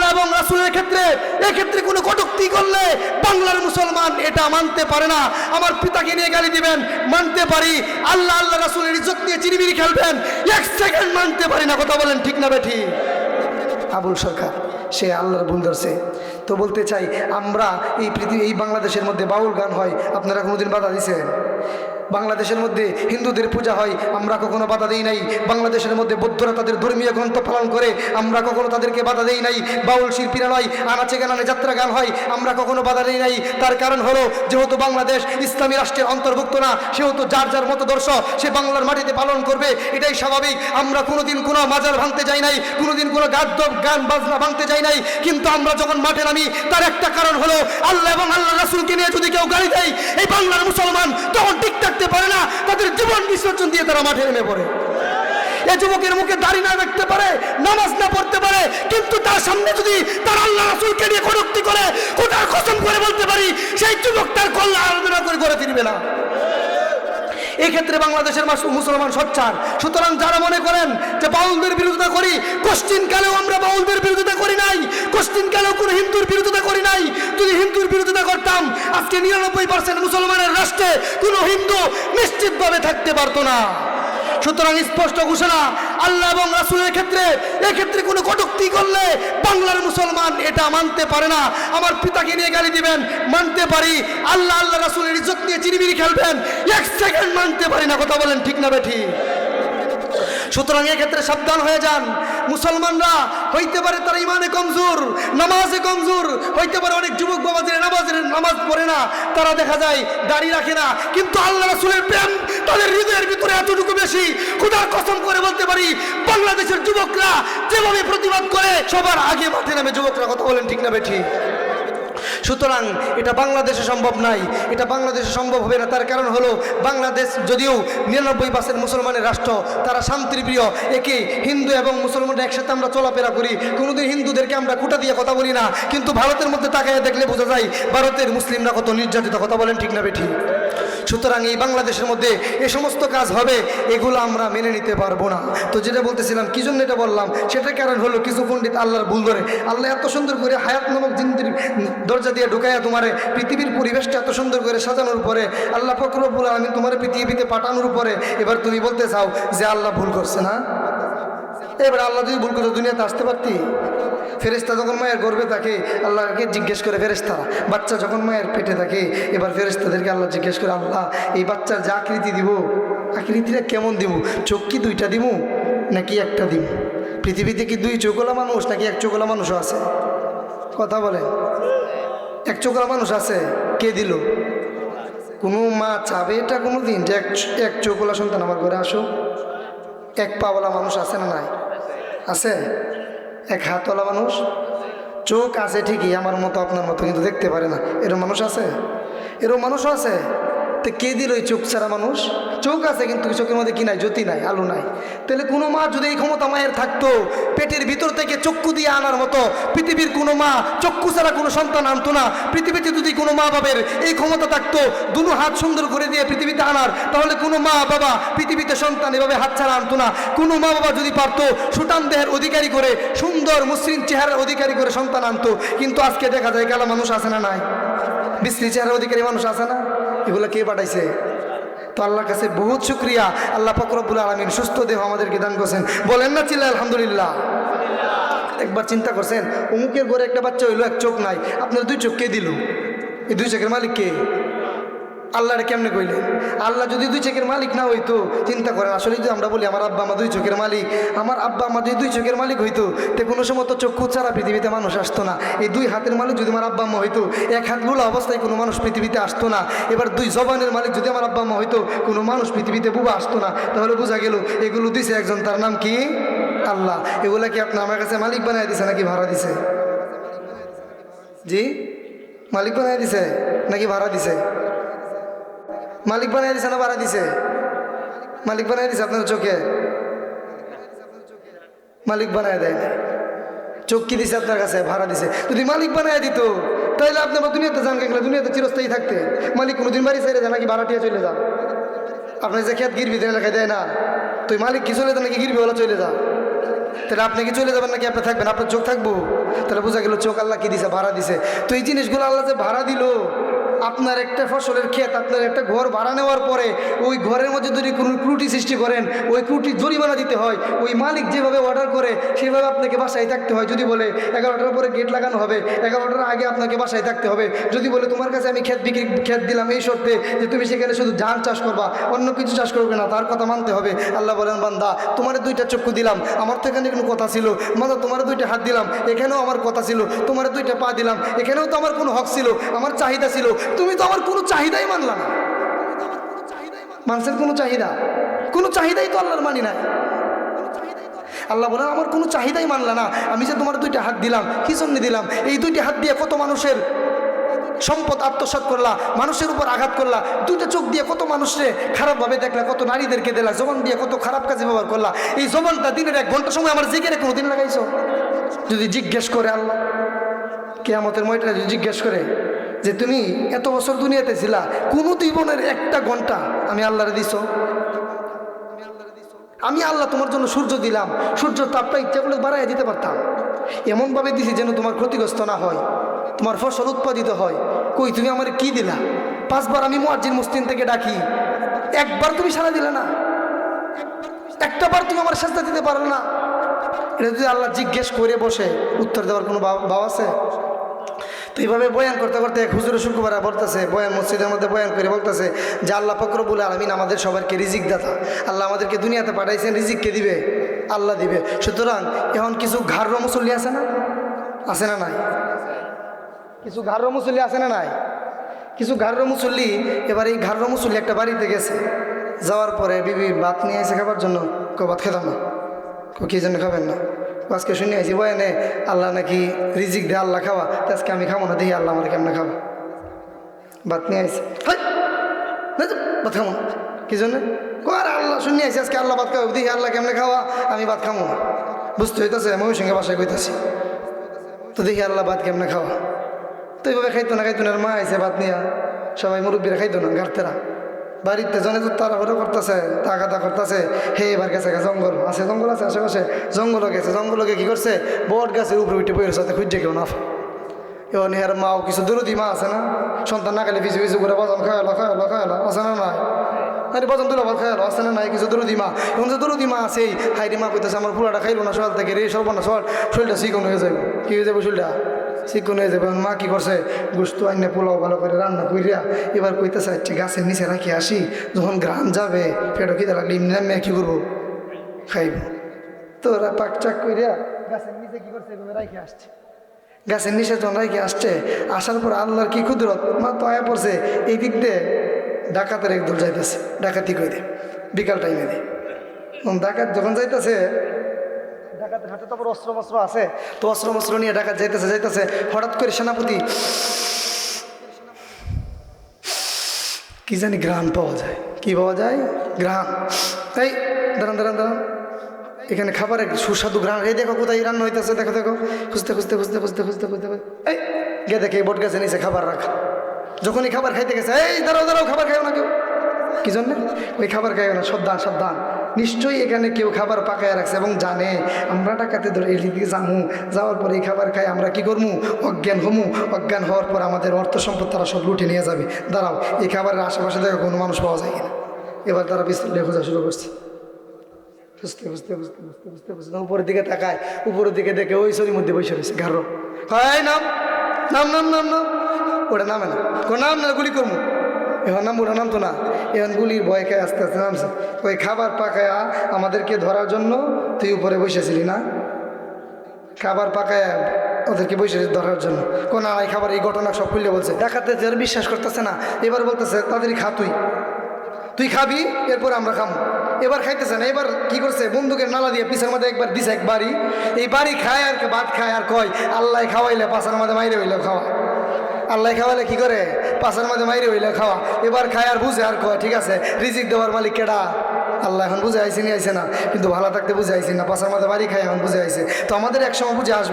আল্লাহ এবং রাসূলের ক্ষেত্রে এক্ষেত্রে কোনো কটূক্তি করলে বাংলার মুসলমান এটা মানতে পারে না। আমার পিতাকে নিয়ে গালি দিবেন মানতে পারি, আল্লাহ আল্লাহ রাসূলের ইজ্জত নিয়ে চিনিমিনি খেলবেন এক সেকেন্ড মানতে পারি না। কথা বলেন ঠিক না বেঠি? আবুল সরকার সে আল্লাহর ভুল ধরছে। তো বলতে চাই, আমরা এই পৃথিবী এই বাংলাদেশের মধ্যে বাউল গান হয়, আপনারা কোনোদিন বাধা দিয়েছেন? বাংলাদেশের মধ্যে হিন্দুদের পূজা হয়, আমরা কখনো বাধা দেই নাই। বাংলাদেশের মধ্যে বৌদ্ধরা তাদের ধর্মীয় গ্রন্থ পালন করে, আমরা কখনো তাদেরকে বাধা দেই নাই। বাউল শিল্পীরা নয়, আনাচে গানানে যাত্রা গান হয়, আমরা কখনো বাধা দেই নাই। তার কারণ হলো, যেহেতু বাংলাদেশ ইসলামী রাষ্ট্রের অন্তর্ভুক্ত না, সেহেতু যার যার মতদর্শ সে বাংলার মাটিতে পালন করবে, এটাই স্বাভাবিক। আমরা কোনোদিন কোনো মাজার ভাঙতে যাই নাই, কোনোদিন কোনো গান বাজনা ভাঙতে যাই নাই। কিন্তু আমরা যখন মাঠে নামি, তার একটা কারণ হলো, আল্লাহ এবং আল্লাহ রাসূলকে নিয়ে যদি কেউ গালি দেয়, এই বাংলার মুসলমান তখন ঠিক থাকতে পারে না, তাদের জীবন বিসর্জন দিয়ে তারা মাঠে নেমে পড়ে। এই যুবকের মুখে দাড়ি না দেখতে পারে, নামাজ না পড়তে পারে, কিন্তু তার সামনে যদি তার আল্লাহ রাসূলকে নিয়ে কটূক্তি করে, খোদার কসম করে বলতে পারি, সেই যুবক তার কল্যাণ আলোচনা করে ঘরে ফিরবে না। এক্ষেত্রে বাংলাদেশের মুসলমান সোচ্চার। সুতরাং যারা মনে করেন যে বাউলদের বিরোধিতা করি, কোশ্চিন কালেও আমরা বাউলদের বিরোধিতা করি নাই, কোশ্চিন কালেও কোনো হিন্দুর বিরোধিতা করি নাই। যদি হিন্দুর বিরোধিতা করতাম, আজকে 99% মুসলমানের রাষ্ট্রে কোনো হিন্দু নিশ্চিতভাবে থাকতে পারতো না। সুতরাং স্পষ্ট ঘোষণা, আল্লাহ এবং রাসূলের ক্ষেত্রে এক্ষেত্রে কোনো কটূক্তি করলে বাংলার মুসলমান এটা মানতে পারে না। আমার পিতাকে নিয়ে গালি দিবেন মানতে পারি, আল্লাহ আল্লাহ রাসূলের ইজ্জত নিয়ে চিনিমিনি খেলবেন এক সেকেন্ড মানতে পারি না। কথা বলেন ঠিক না বেঠি? সুতরাং এক্ষেত্রে সাবধান হয়ে যান। মুসলমানরা হইতে পারে তারা ইমানে কমজোর, নামাজে কমজোর, হইতে পারে অনেক যুবক বাবা যে নামাজ পড়ে না, তারা দেখা যায় দাড়ি রাখে না, কিন্তু আল্লাহ রাসূলের প্রেম তাদের হৃদয়ের ভিতরে এতটুকু বেশি। খোদার কসম করে বলতে পারি, বাংলাদেশের যুবকরা যেভাবে প্রতিবাদ করে, সবার আগে মাঠে নামে যুবকরা। কথা বলেন ঠিক না বেঠি? সুতরাং এটা বাংলাদেশে সম্ভব নাই, এটা বাংলাদেশে সম্ভব হবে না। তার কারণ হলো, বাংলাদেশ যদিও 99% মুসলমানের রাষ্ট্র, তারা শান্তিপ্রিয়, একে হিন্দু এবং মুসলমানরা একসাথে আমরা চলাফেরা করি, কোনোদিন হিন্দুদেরকে আমরা কুটা দিয়ে কথা বলি না। কিন্তু ভারতের মধ্যে তাকায় দেখলে বোঝা যায় ভারতের মুসলিমরা কত নির্যাতিত। কথা বলেন ঠিক না বেঠি? সুতরাং এই বাংলাদেশের মধ্যে এই সমস্ত কাজ হবে, এগুলো আমরা মেনে নিতে পারবো না। তো যেটা বলতেছিলাম, কি জন্য এটা বললাম, সেটার কারণ হলো কিছু পণ্ডিত আল্লাহর ভুল ধরে। আল্লাহ এত সুন্দর করে হায়াত নামক জিন্দির দরজা দিয়ে ঢুকাইয়া তোমারে পৃথিবীর পরিবেশটা এত সুন্দর করে সাজানোর পরে, আল্লাহ পাক রব্বুল আলামিন তোমার পৃথিবীতে পাঠানোর পরে এবার তুমি বলতে চাও যে আল্লাহ ভুল করছে না? এবার আল্লাহ যদি ভুল করতো দুনিয়াতে আসতে পারতি? ফেরেশতা যখন মায়ের গর্ভে থাকে, আল্লাহকে জিজ্ঞেস করে ফেরেশতারা, বাচ্চা যখন মায়ের পেটে থাকে, এবার ফেরেশতাদেরকে আল্লাহ জিজ্ঞেস করে, আল্লাহ এই বাচ্চার যে আকৃতি দিব, আকৃতিটা কেমন দিব? চোখ কি দুইটা দিব নাকি একটা দিব? পৃথিবীতে কি দুই চোখলা মানুষ নাকি এক চোখলা মানুষও আছে? কথা বলে, এক চোখলা মানুষ আছে? কে দিল? কোনো মা চাবে এটা কোনো দিন যে এক চোখলা সন্তান আমার ঘরে আসো? এক পাওয়ালা মানুষ আছে না নাই? আছে। এক হাতওয়ালা মানুষ, চোখ আছে ঠিকই আমার মতো আপনার মতো, কিন্তু দেখতে পারে না, এরকম মানুষ আছে? এরকম মানুষও আছে। তো কে দিল এই চোখ ছাড়া মানুষ? চোখ আছে কিন্তু চোখের মধ্যে কি নাই? জ্যোতি নাই, আলো নাই। তাহলে কোনো মা যদি এই ক্ষমতা মায়ের থাকতো, পেটের ভিতর থেকে চক্ষু দিয়ে আনার মতো, পৃথিবীর কোনো মা চক্ষু ছাড়া কোনো সন্তান আনতো না। পৃথিবীতে যদি কোনো মা বাবার এই ক্ষমতা থাকতো দুনো হাত সুন্দর করে দিয়ে পৃথিবীতে আনার, তাহলে কোনো মা বাবা পৃথিবীতে সন্তান এভাবে হাত ছাড়া আনতো না। কোনো মা বাবা যদি পারতো সুঠাম দেহের অধিকারী করে, সুন্দর মসৃণ চেহারার অধিকারী করে সন্তান আনতো। কিন্তু আজকে দেখা যায় কালা মানুষ আছে না নাই? বিশ্রী চেহারার অধিকারী মানুষ আছে না? এগুলো কে পাঠাইছে? তো আল্লাহর কাছে বহুত শুকরিয়া, আল্লাহ পাক রব্বুল আলামিন সুস্থ দেহ আমাদেরকে দান করেছেন। বলেন না চিল্লায় আলহামদুলিল্লাহ? একবার চিন্তা করছেন, অমুকের ঘরে একটা বাচ্চা হইলো, এক চোখ নাই, আপনার দুই চোখ কে দিল? এই দুই চোখের মালিক কে? আল্লাহরে কেমনে কইলেন? আল্লাহ যদি দুই চোখের মালিক না হইতো, চিন্তা করেন, আসলে যদি আমরা বলি আমার আব্বা আমার দুই চোখের মালিক, আমার আব্বা আমার যদি দুই চোখের মালিক হইতো, তো কোনো সময় তো চক্ষু ছাড়া পৃথিবীতে মানুষ আসতো না। এই দুই হাতের মালিক যদি আমার আব্বা আম্মা হইতো, এক হাত লুলা অবস্থায় কোনো মানুষ পৃথিবীতে আসতো না। এবার দুই জবানের মালিক যদি আমার আব্বা আম্মা হইতো, কোনো মানুষ পৃথিবীতে বুবা আসতো না। তাহলে বোঝা গেল এগুলো দিছে একজন, তার নাম কি? আল্লাহ। এগুলা কি আপনি আমার কাছে মালিক বানায় দিছে নাকি ভাড়া দিছে? জি, মালিক বানায় দিছে নাকি ভাড়া দিছে? মালিক বানায় দিছে না ভাড়া দিছে? মালিক বানায় দিছে। আপনার চোখে মালিক বানায় দেয় না। চোখ কি দিছে আপনার কাছে? ভাড়া দিছে। যদি মালিক বানায় দিত, তাহলে আপনি আমার দুনিয়াতে যান গেলে, দুনিয়াতে চিরস্থায়ী থাকতে। মালিক কোনোদিন বাড়ি ছেড়ে যায় নাকি ভাড়াটিয়া চলে যান? আপনার যে খেত গিরবি এলাকায় দেয় না, তো মালিক কি চলে যায় নাকি গিরবিওয়ালা চলে যা? তাহলে আপনি কি চলে যাবেন নাকি আপনি থাকবেন? আপনার চোখ থাকবো? তাহলে বোঝা গেল চোখ আল্লাহ কি দিছে? ভাড়া দিছে। তো এই জিনিসগুলো আল্লাহ যে ভাড়া দিল, আপনার একটা ফসলের ক্ষেত, আপনার একটা ঘর ভাড়া নেওয়ার পরে ওই ঘরের মধ্যে যদি কোনো ত্রুটি সৃষ্টি করেন, ওই ত্রুটি জরিমানা দিতে হয়। ওই মালিক যেভাবে অর্ডার করে সেভাবে আপনাকে বাসায় থাকতে হয়। যদি বলে 11টার পরে গেট লাগানো হবে, 11টার আগে আপনাকে বাসায় থাকতে হবে। যদি বলে তোমার কাছে আমি ক্ষেত দিলাম এই শর্তে যে তুমি সেখানে শুধু ধান চাষ করবা, অন্য কিছু চাষ করবে না, তার কথা মানতে হবে। আল্লাহ বলেন, বান্দা তোমার 2টা চক্ষু দিলাম, আমার তো এখানে কোনো কথা ছিল। বান্দা তোমার 2টা হাত দিলাম, এখানেও আমার কথা ছিল। তোমার 2টা পা দিলাম, এখানেও তো আমার কোনো হক ছিল, আমার চাহিদা ছিল। তুমি তো আমার কোনো চাহিদাই মানলা না। মানুষের কোনো চাহিদাই তো আল্লাহর মানি নাই। আল্লাহ বলেন, আমার কোনো চাহিদাই মানলা না। আমি যে তোমার 2টা হাত দিলাম, কি জন্য দিলাম? এই 2টি হাত দিয়ে কত মানুষের সম্পদ আত্মসাৎ করলা, মানুষের উপর আঘাত করলা। 2টা চোখ দিয়ে কত মানুষরে খারাপভাবে দেখলা, কত নারীদেরকে দিলা। জবান দিয়ে কত খারাপ কাজে ব্যবহার করলা। এই জবানটা দিনের 1 ঘন্টা সময় আমার জিকিরে কোনো দিন লাগাইছো? যদি জিজ্ঞেস করে আল্লাহ কিয়ামতের ময়টা, যদি জিজ্ঞেস করে যে তুমি এত বছর দুনিয়াতে ছিলা, কোনো জীবনের 1টা ঘন্টা আমি আল্লাহরে দিছো? আমি আল্লাহ তোমার জন্য সূর্য দিলাম, সূর্য তাপটা ইচ্ছা করলে বাড়াইয়া দিতে পারতাম। এমনভাবে দিছি যেন তোমার ক্ষতিগ্রস্ত না হয়, তোমার ফসল উৎপাদিত হয়। কই তুমি আমার কি দিলা? 5 বার আমি মুয়াজ্জিন মুসলিম থেকে ডাকি, 1 বার তুমি সাড়া দিলে না, 1টা বার তুমি আমার সাজদা দিতে পারলে না। এটা যদি আল্লাহ জিজ্ঞেস করে বসে, উত্তর দেওয়ার কোনো ভাব আছে? তো এইভাবে বয়ান করতে করতে এক হুজুরের শুক্রবার বলতেছে, বয়ান মসজিদের মধ্যে বয়ান করে বলতেছে যে আল্লাহ পাক রব্বুল আলামিন আমাদের সবাইকে রিজিক দাতা। আল্লাহ আমাদেরকে দুনিয়াতে পাঠাইছেন, রিজিককে দিবে আল্লাহ দিবে। সুতরাং এখন কিছু ঘাড় মুসল্লি আছে না? আছে না নাই? কিছু ঘাড় মুসল্লি আছে না নাই? কিছু ঘাড় মুসল্লি, এবার এই ঘাড় মুসল্লি একটা বাড়িতে গেছে, যাওয়ার পরে বিবি ভাত নিয়ে এসে খাবার জন্য, ভাত খেতাম না। কি জন্য খাবেন না? আজকে শুনে আইছি বয়ানে আল্লাহ নাকি রিজিক দে, আল্লাহ খাওয়া। আজকে আমি খাবো না, দেখি আল্লাহ আমার কেমনে খাবো। ভাত নিয়ে আইসি, ভাত খাবো না। কি জন্য? আর আল্লাহ শুনে আইসি আজকে আল্লাহ ভাত খাবো, দেখি আল্লাহ কেমনে খাওয়া, আমি ভাত খাবো না। বুঝতে হইতেছে মহির সঙ্গে বাসায় কইতাছি, তো দেখি আল্লাহ ভাত কেমনে খাওয়া। তো এইভাবে খাইতো না আর মা আইসে ভাত নিয়ে, সবাই মুরব্বীরা খাইতো না, ঘাটতেরা বাড়িতে জনে তো তাড়াহুড়ো করতেছে, তাকাতা করতেছে। হে এবার গেছে জঙ্গল আছে, জঙ্গল আছে আশেপাশে, জঙ্গলও গেছে। জঙ্গলকে কি করছে? বট গাছের উপরে উঠে বইয়ের সাথে খুঁজছে কেউ না। এবার হের মাও কিছু দরদি মা আছে না, সন্তান না গেলে পিছু পিছু করে বাজান খায়ালো আছে না নাই? আরে বাজান তুলা ভাত খায়ালো আছে না নাই? কিছু দরদি মা, এখন যে দরদি মা আছে, হাইরি মা কইতেছে আমার পুরাটা খাইলো না সকাল থেকে, রে সর্বনা সর, শরীরটা চিকন হয়ে যাবে। কি হয়ে যাবে? শরীরটা চিকন হয়ে যাবে। মা কি করছে? গোস্ত আইনে পোলাও ভালো করে রান্না করিয়া এবার কইতেছে আচ্ছা গাছের নিচে রাখি আসি, যখন গ্রাম যাবে পেটো খিদে লাগলে এমনি কি করবো? খাইব। তো ওরা পাক চাক করিয়া গাছের নিচে কি করছে? রাখি আসছে। গাছের নিচে যখন রাখি আসছে, আসার পর আল্লাহর কি কুদরত, মা তো আয়া পড়ছে এই দিক দিয়ে ডাকাতের একদল যাইতেছে, ডাকাতি করে বিকাল টাইমে দিয়ে। ডাকাত যখন যাইতেছে, ডাকাতের হাতে তারপর অস্ত্র মস্ত্র আছে, তো অস্ত্র মস্ত্র নিয়ে ডাকাত যাইতেছে। হঠাৎ করে সেনাপতি কি জানি ঘ্রাণ পাওয়া যায়। কি পাওয়া যায়? ঘ্রাণ। এই দাঁড়ান, এখানে খাবারের সুস্বাদু ঘ্রাণ। এই দেখো কোথায় রান্না হইতেছে, দেখো খুঁজতে এই গে দেখে বট গাছে নিচে খাবার রাখা। যখনই খাবার খাইতে গেছে, এই দাঁড়াও খাবার খাইও না কেউ। কি জন্য? ওই খাবার খাইও না, সাবধান। নিশ্চয়ই এখানে কেউ খাবার পাকায় রাখছে এবং জানে আমরা ডাকাতে ধরে এই দিকে যাওয়ার পরে এই খাবার খাই আমরা কি করবো? অজ্ঞান হওয়ার পর আমাদের অর্থ সম্পদ তারা সব লুটে নিয়ে যাবে। দাঁড়াও, এই খাবারের আশেপাশে দেখো কোনো মানুষ পাওয়া যায় কিনা। এবার তারা বিস্তারিত খোঁজা শুরু করছে। বুঝতে উপরের দিকে তাকায়, উপরের দিকে দেখে ওই শরীর মধ্যে বসে রয়েছে ঘাড়ো। হয় নাম ওটা নামে না, নাম না গুলি করবো। এখন ওটা নামতো না, এখন গুলির ভয় খায় আস্তে নামছে। ওই খাবার পাকায়া আমাদেরকে ধরার জন্য তুই উপরে বসেছিলি না? খাবার পাকায়া ওদেরকে বসে ধরার জন্য কোন এই খাবার, এই ঘটনা সব খুললে বলছে। ডাকাতে যারা বিশ্বাস করতেছে না, এবার বলতেছে তাদেরই খা, তুই খাবি, এরপর আমরা খাবো। এবার খাইতেছে না, এবার কি করছে? বন্দুকের নালা দিয়ে পিছের মধ্যে একবার দিছে, একবারই এই বাড়ি খায় আর ভাত খায় আর কয় আল্লাহ খাওয়াইলে পাশার মধ্যে মাইরে হইলে খাওয়া। আল্লাহ খাওয়াইলে কি করে? পাশার মধ্যে মাইরে হইলে খাওয়া। এবার খায় আর বুঝে আর কয় ঠিক আছে, রিজিক দেওয়ার মালিক কেডা? আল্লাহ। এখন বুঝে আইসি নি আইসে না, কিন্তু ভালো থাকতে বুঝে আইসি না, পাশার মধ্যে বাড়ি খায় এখন বুঝে আইসে। তো আমাদের একসময় বুঝে আসবে।